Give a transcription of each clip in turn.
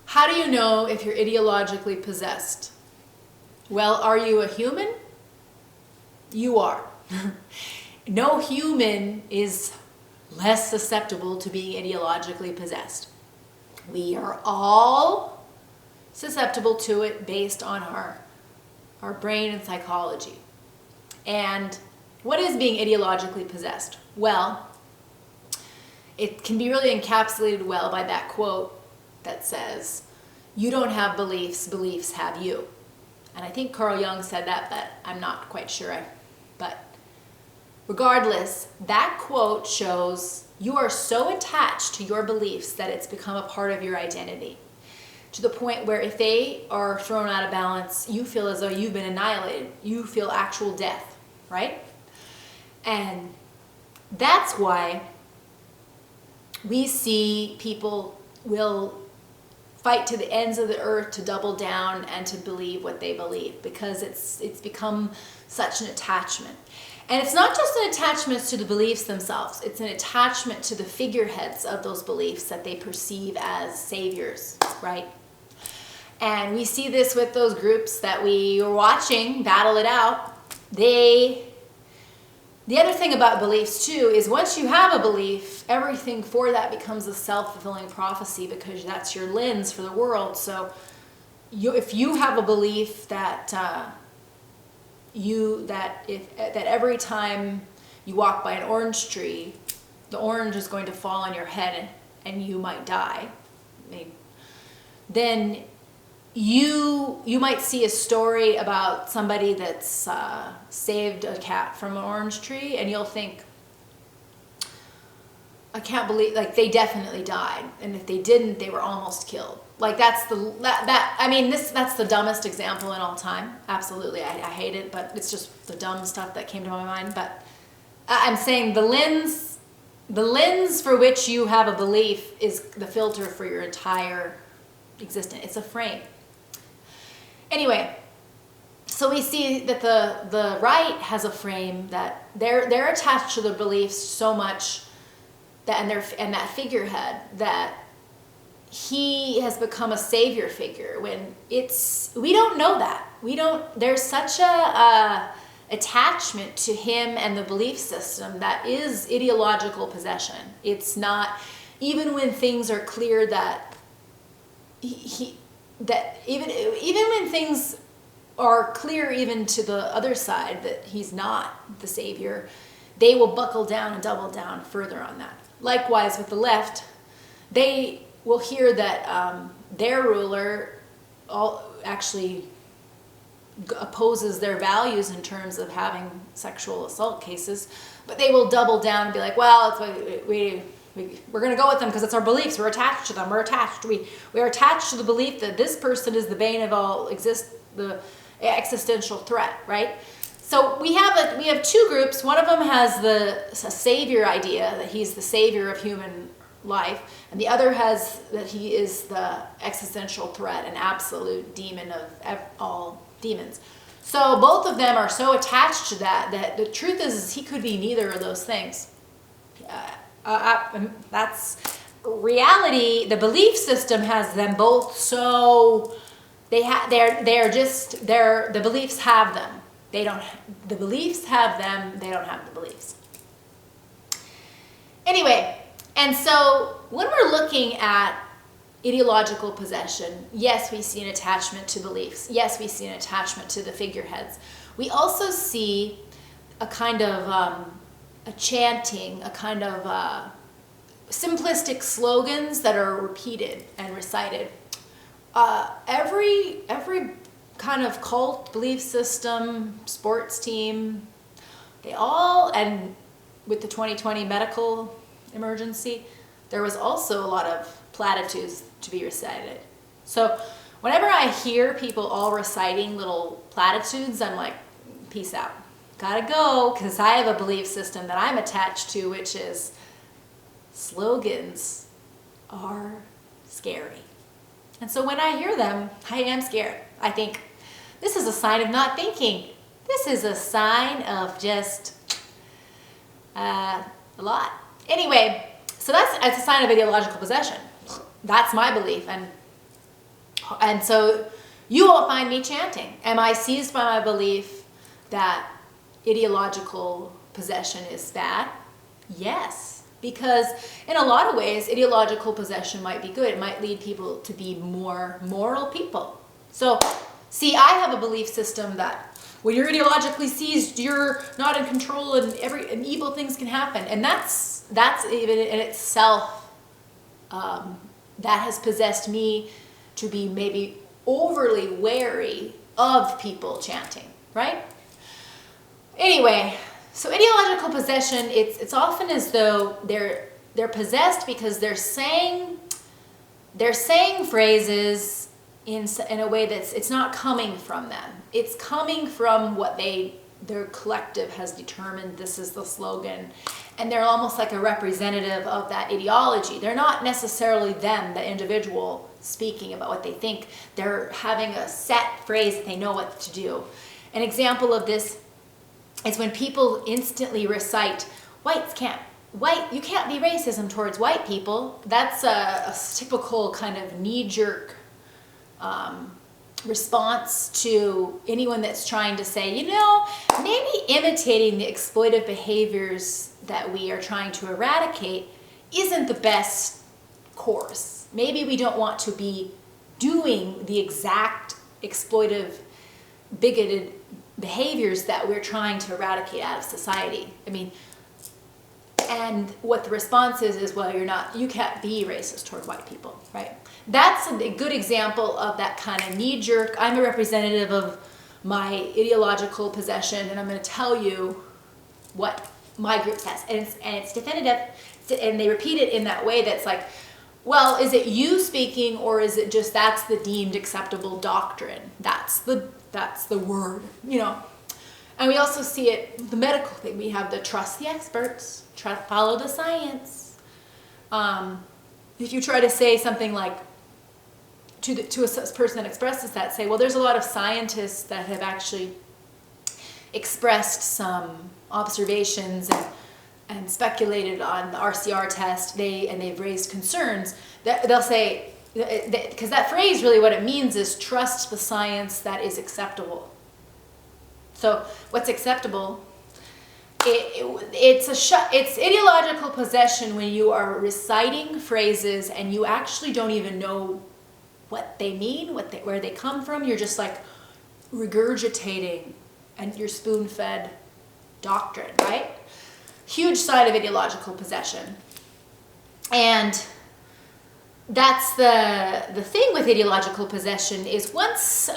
How do you know if you're ideologically possessed? Well, are you a human? You are. No human is less susceptible to being ideologically possessed. We are all susceptible to it based on our brain and psychology. And what is being ideologically possessed? Well, it can be really encapsulated well by that quote that says, "You don't have beliefs, beliefs have you." And I think Carl Jung said that, but I'm not quite sure. But regardless, that quote shows you are so attached to your beliefs that it's become a part of your identity. To the point where if they are thrown out of balance, you feel as though you've been annihilated. You feel actual death, right? And that's why we see people will fight to the ends of the earth to double down and to believe what they believe, because it's become such an attachment. And it's not just an attachment to the beliefs themselves, it's an attachment to the figureheads of those beliefs that they perceive as saviors, right? And we see this with those groups that we were watching battle it out. The other thing about beliefs too is once you have a belief, everything for that becomes a self-fulfilling prophecy, because that's your lens for the world. So if you have a belief that every time you walk by an orange tree, the orange is going to fall on your head and you might die, then you might see a story about somebody that's saved a cat from an orange tree, and you'll think, I can't believe, like, they definitely died, and if they didn't, they were almost killed. Like, that's the dumbest example in all time. Absolutely, I hate it, but it's just the dumb stuff that came to my mind. But I'm saying the lens for which you have a belief is the filter for your entire existence. It's a frame. Anyway, so we see that the right has a frame that they're attached to their beliefs so much that and that figurehead that he has become a savior figure, when we don't know that. There's such a attachment to him and the belief system that is ideological possession. It's not, even when things are clear that even when things are clear even to the other side that he's not the savior, they will buckle down and double down further on that. Likewise with the left, they will hear that their ruler actually opposes their values in terms of having sexual assault cases, but they will double down and be like, well, we're going to go with them because it's our beliefs. We're attached to them. We're attached to the belief that this person is the bane of all the existential threat, right? So we have two groups. One of them has a savior idea, that he's the savior of human life, and the other has that he is the existential threat, an absolute demon of all demons. So both of them are so attached to that the truth is he could be neither of those things. That's reality. The belief system has them both, so the beliefs have them. The beliefs have them, they don't have the beliefs. Anyway, and so when we're looking at ideological possession, yes, we see an attachment to beliefs. Yes, we see an attachment to the figureheads. We also see a kind of a chanting, a kind of simplistic slogans that are repeated and recited. Every kind of cult, belief system, sports team, and with the 2020 medical emergency, there was also a lot of platitudes to be recited. So whenever I hear people all reciting little platitudes, I'm like, peace out. Gotta go, because I have a belief system that I'm attached to, which is slogans are scary. And so when I hear them, I am scared. I think, this is a sign of not thinking. This is a sign of just a lot. Anyway, so it's a sign of ideological possession. That's my belief, and And so you won't find me chanting. Am I seized by my belief that ideological possession is bad? Yes, because in a lot of ways, ideological possession might be good. It might lead people to be more moral people. So, see, I have a belief system that when you're ideologically seized, you're not in control, and evil things can happen. And that's even in itself, that has possessed me to be maybe overly wary of people chanting, right? Anyway, so ideological possession, it's often as though they're possessed because they're saying phrases in a way that's, it's not coming from them. It's coming from what their collective has determined this is the slogan, and they're almost like a representative of that ideology. They're not necessarily them, the individual, speaking about what they think. They're having a set phrase that they know what to do. An example of this is when people instantly recite, you can't be racism towards white people. That's a typical kind of knee-jerk response to anyone that's trying to say, maybe imitating the exploitive behaviors that we are trying to eradicate isn't the best course. Maybe we don't want to be doing the exact exploitive, bigoted behaviors that we're trying to eradicate out of society. And what the response is, well, you can't be racist toward white people, right? That's a good example of that kind of knee-jerk, I'm a representative of my ideological possession, and I'm going to tell you what my group says. And it's definitive, and they repeat it in that way that's like, well, is it you speaking, or is it just that's the deemed acceptable doctrine? That's the word, And we also see it, the medical thing. We have the trust the experts, follow the science. If you try to say something like, to a person that expresses that, say, well, there's a lot of scientists that have actually expressed some observations and speculated on the RCR test, and they've raised concerns, they'll say, because that phrase really what it means is trust the science that is acceptable. So what's acceptable? It's ideological possession when you are reciting phrases and you actually don't even know what they mean, where they come from. You're just like regurgitating and you're spoon-fed doctrine, right? Huge side of ideological possession. And that's the thing with ideological possession is once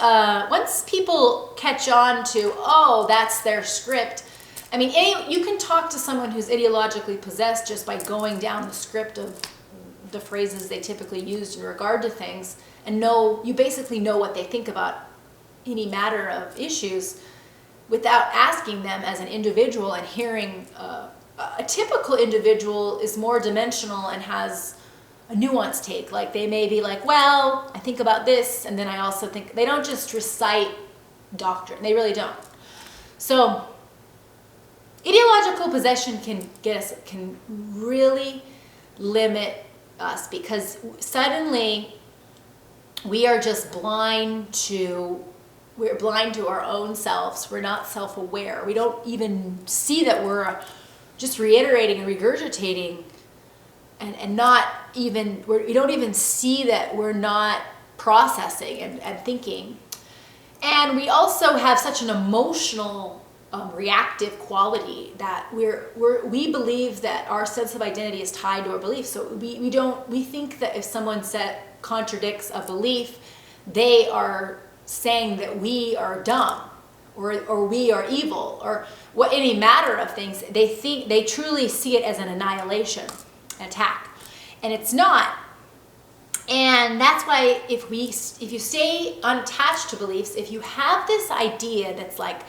people catch on to, oh, that's their script. You can talk to someone who's ideologically possessed just by going down the script of the phrases they typically use in regard to things, and you basically know what they think about any matter of issues without asking them as an individual and hearing. A typical individual is more dimensional and has a nuanced take. Like they may be like, well, I think about this, and then I also think. They don't just recite doctrine. They really don't. So ideological possession can really limit us, because suddenly we're blind to our own selves. We're not self-aware. We don't even see that we're just reiterating and regurgitating, and we don't even see that we're not processing and thinking. And we also have such an emotional, reactive quality that we believe that our sense of identity is tied to our beliefs. So we think that if someone contradicts a belief, they are saying that we are dumb, or we are evil, or any matter of things. They truly see it as an annihilation, an attack, and it's not. And that's why if you stay unattached to beliefs, if you have this idea that's like,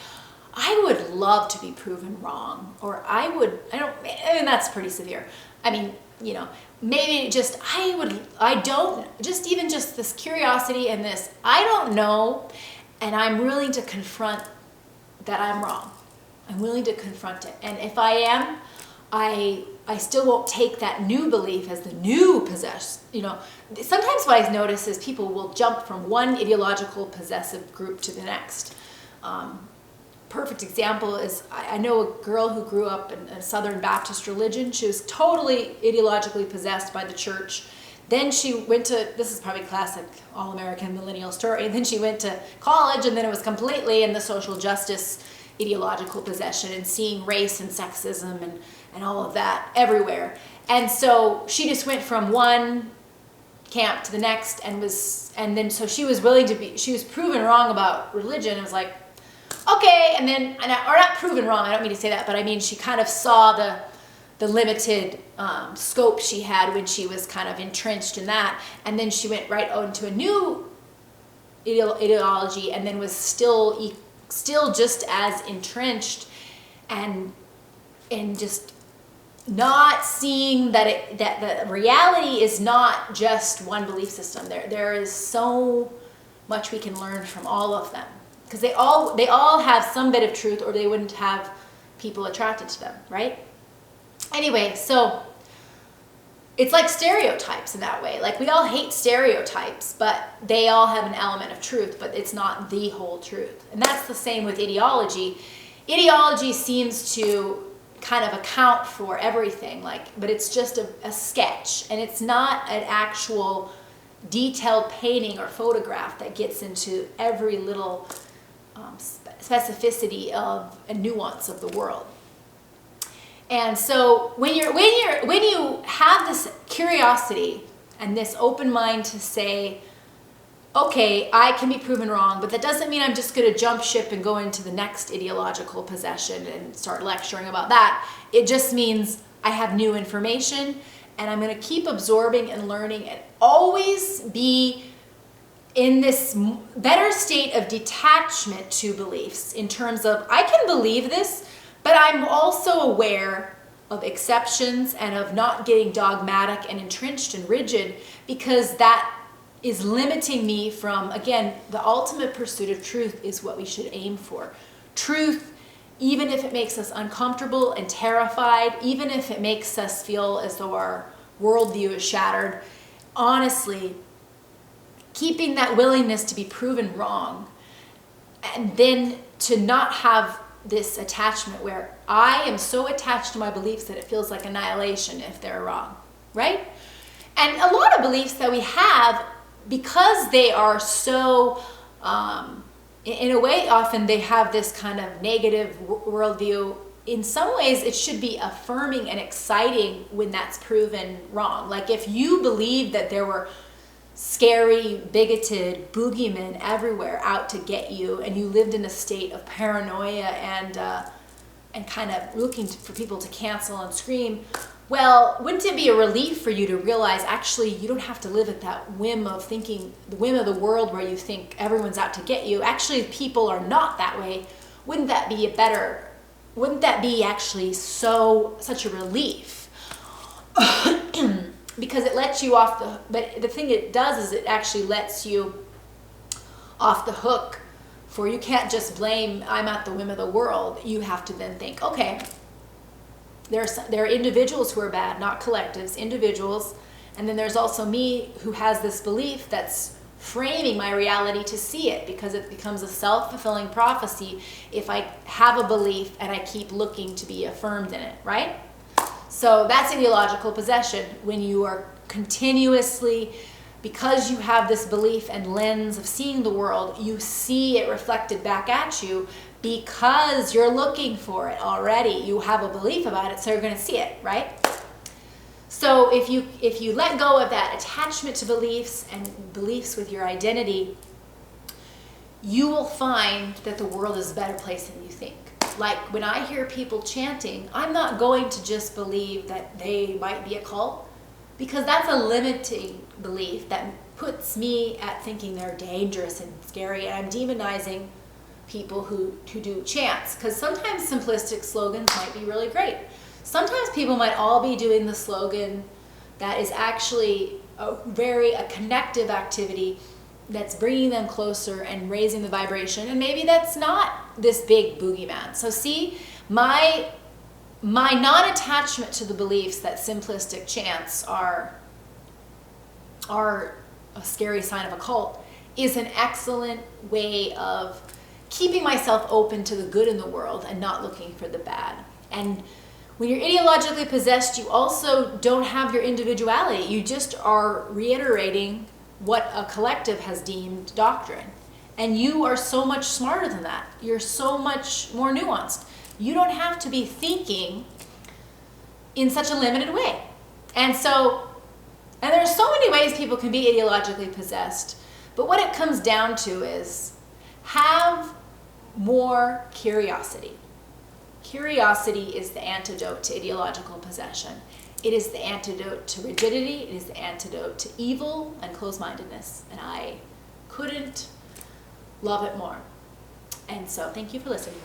I would love to be proven wrong, or that's pretty severe. Maybe just even this curiosity and this, I don't know, and I'm willing to confront that I'm wrong. I'm willing to confront it. And if I am, I I still won't take that new belief as the new sometimes what I notice is people will jump from one ideological possessive group to the next. Perfect example is I know a girl who grew up in a Southern Baptist religion. She was totally ideologically possessed by the church. Then she went to, this is probably classic all-American millennial story, and then she went to college, and then it was completely in the social justice ideological possession and seeing race and sexism and all of that everywhere. And so she just went from one camp to the next so she was she was proven wrong about religion. It was like, okay, or not proven wrong, I don't mean to say that, but I mean she kind of saw the limited scope she had when she was kind of entrenched in that, and then she went right on to a new ideology and then was still just as entrenched and just not seeing that the reality is not just one belief system. There is so much we can learn from all of them, because they all have some bit of truth, or they wouldn't have people attracted to them, right? Anyway, so it's like stereotypes in that way. Like, we all hate stereotypes, but they all have an element of truth, but it's not the whole truth. And that's the same with ideology. Ideology seems to kind of account for everything, but it's just a sketch, and it's not an actual detailed painting or photograph that gets into every little specificity of a nuance of the world. And so when you have this curiosity and this open mind to say, okay, I can be proven wrong, but that doesn't mean I'm just going to jump ship and go into the next ideological possession and start lecturing about that. It just means I have new information, and I'm going to keep absorbing and learning and always be in this better state of detachment to beliefs, in terms of, I can believe this, but I'm also aware of exceptions and of not getting dogmatic and entrenched and rigid, because that is limiting me from, again, the ultimate pursuit of truth is what we should aim for. Truth, even if it makes us uncomfortable and terrified, even if it makes us feel as though our worldview is shattered, honestly, keeping that willingness to be proven wrong, and then to not have this attachment where I am so attached to my beliefs that it feels like annihilation if they're wrong, right? And a lot of beliefs that we have, because they are so, in a way, often they have this kind of negative worldview. In some ways, it should be affirming and exciting when that's proven wrong. Like, if you believe that there were scary, bigoted boogeymen everywhere out to get you, and you lived in a state of paranoia and kind of looking for people to cancel and scream, well, wouldn't it be a relief for you to realize, actually, you don't have to live at that whim of thinking, the whim of the world where you think everyone's out to get you. Actually, people are not that way. Wouldn't that be actually such a relief? Because it lets you off but the thing it does is it actually lets you off the hook for, you can't just blame, I'm at the whim of the world. You have to then think, okay, there are individuals who are bad, not collectives, individuals. And then there's also me who has this belief that's framing my reality to see it, because it becomes a self-fulfilling prophecy if I have a belief and I keep looking to be affirmed in it, right? So that's ideological possession, when you are continuously, because you have this belief and lens of seeing the world, you see it reflected back at you because you're looking for it already. You have a belief about it, so you're going to see it, right? So if you let go of that attachment to beliefs and beliefs with your identity, you will find that the world is a better place than you think. Like, when I hear people chanting, I'm not going to just believe that they might be a cult, because that's a limiting belief that puts me at thinking they're dangerous and scary, and I'm demonizing people who do chants, because sometimes simplistic slogans might be really great. Sometimes people might all be doing the slogan that is actually a connective activity that's bringing them closer and raising the vibration, and maybe that's not this big boogeyman. So see, my my non-attachment to the beliefs that simplistic chants are a scary sign of a cult is an excellent way of keeping myself open to the good in the world and not looking for the bad. And when you're ideologically possessed, you also don't have your individuality. You just are reiterating what a collective has deemed doctrine. And you are so much smarter than that. You're so much more nuanced. You don't have to be thinking in such a limited way. And there's so many ways people can be ideologically possessed, but what it comes down to is have more curiosity. Curiosity is the antidote to ideological possession. It is the antidote to rigidity. It is the antidote to evil and closed-mindedness. And I couldn't love it more. And so thank you for listening.